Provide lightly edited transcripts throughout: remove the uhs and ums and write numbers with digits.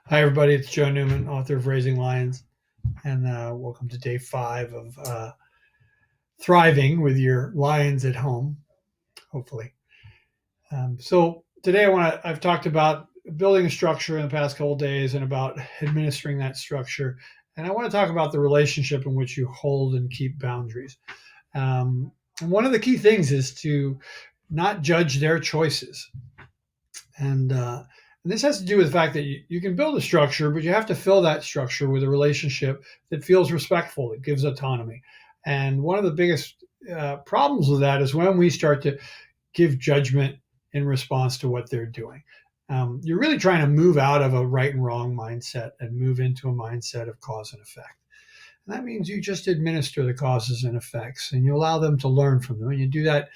Hi, everybody. It's Joe Newman, author of Raising Lions, and welcome to day 5 of thriving with your lions at home, hopefully. So today I've talked about building a structure in the past couple of days and about administering that structure. And I want to talk about the relationship in which you hold and keep boundaries. And one of the key things is to not judge their choices. And this has to do with the fact that you can build a structure, but you have to fill that structure with a relationship that feels respectful, that gives autonomy. And one of the biggest problems with that is when we start to give judgment in response to what they're doing. You're really trying to move out of a right and wrong mindset and move into a mindset of cause and effect. And that means you just administer the causes and effects and you allow them to learn from them. And you do that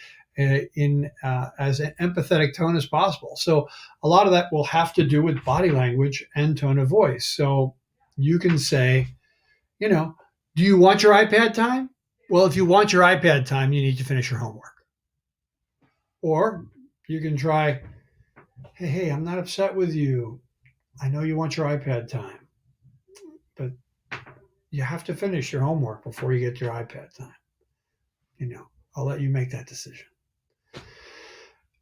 in as an empathetic tone as possible. So a lot of that will have to do with body language and tone of voice. So you can say, do you want your iPad time? Well, if you want your iPad time, you need to finish your homework. Or you can try, hey, I'm not upset with you. I know you want your iPad time, but you have to finish your homework before you get your iPad time. I'll let you make that decision.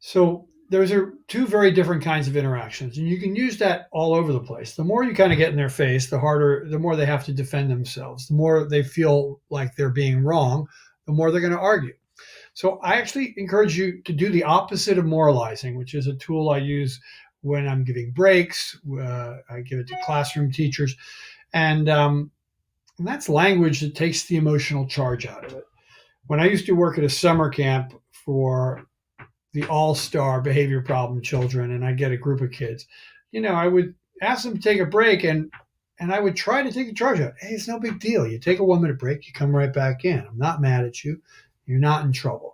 So those are two very different kinds of interactions, and you can use that all over the place. The more you kind of get in their face, the more they have to defend themselves. The more they feel like they're being wrong, the more they're going to argue. So I actually encourage you to do the opposite of moralizing, which is a tool I use when I'm giving breaks. I give it to classroom teachers, and that's language that takes the emotional charge out of it. When I used to work at a summer camp for the all-star behavior problem children, and I get a group of kids, I would ask them to take a break, and I would try to take the charge out. Hey, it's no big deal. You take a 1-minute break, you come right back in. I'm not mad at you. You're not in trouble.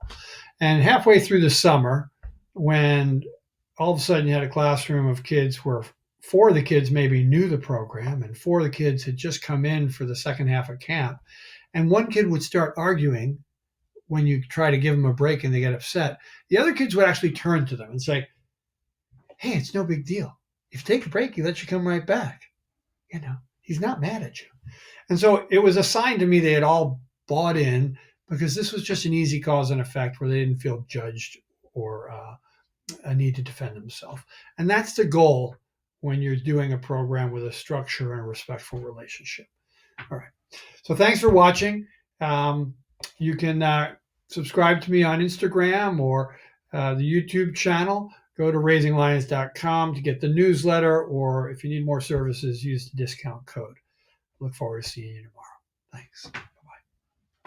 And halfway through the summer, when all of a sudden you had a classroom of kids where 4 of the kids maybe knew the program and 4 of the kids had just come in for the second half of camp, and one kid would start arguing when you try to give them a break and they get upset, the other kids would actually turn to them and say, hey, it's no big deal. If you take a break, he lets you come right back. He's not mad at you. And so it was a sign to me they had all bought in, because this was just an easy cause and effect where they didn't feel judged or a need to defend themselves. And that's the goal when you're doing a program with a structure and a respectful relationship. All right. So thanks for watching. You can subscribe to me on Instagram or the YouTube channel. Go to raisinglions.com to get the newsletter, or if you need more services, use the discount code. Look forward to seeing you tomorrow. Thanks.